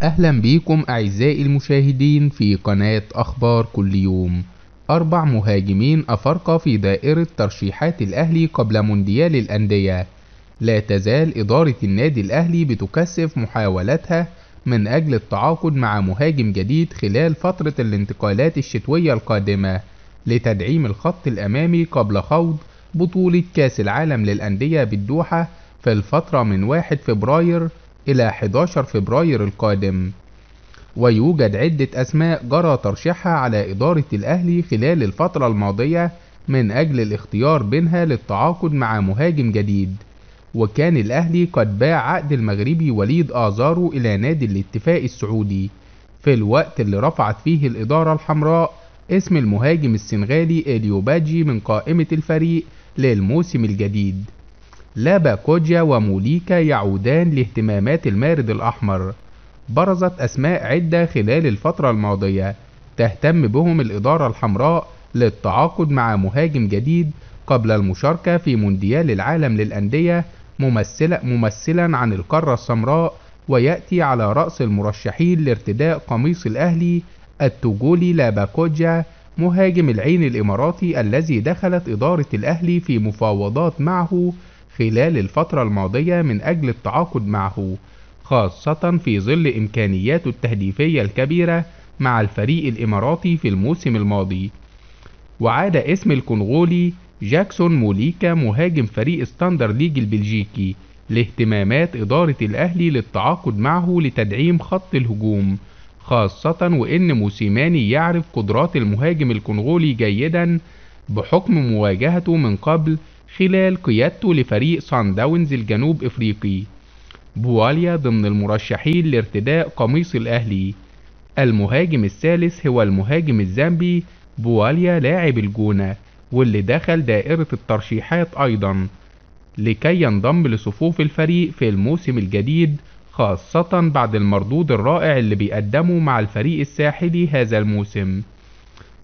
أهلا بيكم أعزائي المشاهدين في قناة أخبار كل يوم. 4 مهاجمين أفارقة في دائرة ترشيحات الأهلي قبل مونديال الأندية. لا تزال إدارة النادي الأهلي بتكثف محاولاتها من أجل التعاقد مع مهاجم جديد خلال فترة الانتقالات الشتوية القادمة لتدعيم الخط الأمامي قبل خوض بطولة كأس العالم للأندية بالدوحة في الفترة من 1 فبراير إلى 11 فبراير القادم. ويوجد عدة أسماء جرى ترشيحها على إدارة الأهلي خلال الفترة الماضية من أجل الاختيار بينها للتعاقد مع مهاجم جديد. وكان الأهلي قد باع عقد المغربي وليد آزارو إلى نادي الاتفاق السعودي في الوقت اللي رفعت فيه الإدارة الحمراء اسم المهاجم السنغالي إليوباجي من قائمة الفريق للموسم الجديد. لابا كوجيا وموليكا يعودان لاهتمامات المارد الأحمر. برزت أسماء عدة خلال الفترة الماضية تهتم بهم الإدارة الحمراء للتعاقد مع مهاجم جديد قبل المشاركة في مونديال العالم للأندية ممثلا عن القارة السمراء. ويأتي على رأس المرشحين لارتداء قميص الأهلي التوجولي لابا كوجيا مهاجم العين الإماراتي الذي دخلت إدارة الأهلي في مفاوضات معه خلال الفترة الماضية من أجل التعاقد معه، خاصة في ظل إمكانياته التهديفية الكبيرة مع الفريق الإماراتي في الموسم الماضي. وعاد اسم الكونغولي جاكسون موليكا مهاجم فريق ستاندر ليج البلجيكي لاهتمامات إدارة الأهلي للتعاقد معه لتدعيم خط الهجوم، خاصة وإن موسيماني يعرف قدرات المهاجم الكونغولي جيدا بحكم مواجهته من قبل خلال قيادته لفريق سان داونز الجنوب إفريقي. بواليا ضمن المرشحين لارتداء قميص الأهلي. المهاجم الثالث هو المهاجم الزامبي بواليا لاعب الجونة واللي دخل دائرة الترشيحات أيضا لكي ينضم لصفوف الفريق في الموسم الجديد، خاصة بعد المردود الرائع اللي بيقدمه مع الفريق الساحلي هذا الموسم.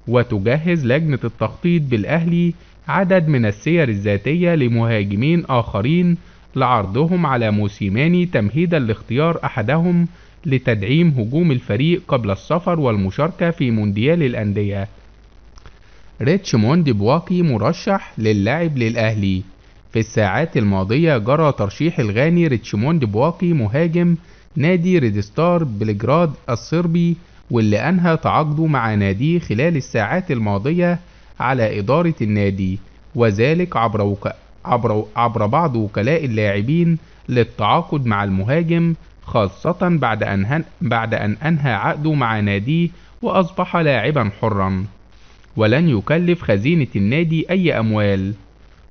وتجهز لجنة التخطيط بالأهلي عدد من السير الذاتية لمهاجمين آخرين لعرضهم على موسيماني تمهيدا لاختيار أحدهم لتدعيم هجوم الفريق قبل السفر والمشاركة في مونديال الأندية. ريتشموند بواكي مرشح للعب للأهلي. في الساعات الماضية جرى ترشيح الغاني ريتشموند بواكي مهاجم نادي ريد ستار بلجراد الصربي واللي أنهى تعاقده مع ناديه خلال الساعات الماضية على إدارة النادي، وذلك عبر بعض وكلاء اللاعبين للتعاقد مع المهاجم، خاصة بعد أن أنهى عقده مع ناديه وأصبح لاعبا حرا ولن يكلف خزينة النادي أي أموال.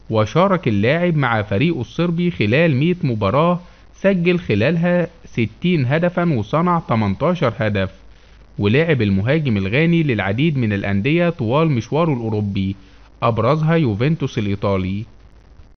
وشارك اللاعب مع فريقه الصربي خلال 100 مباراة سجل خلالها 60 هدفا وصنع 18 هدف. ولعب المهاجم الغاني للعديد من الأندية طوال مشواره الأوروبي أبرزها يوفنتوس الإيطالي.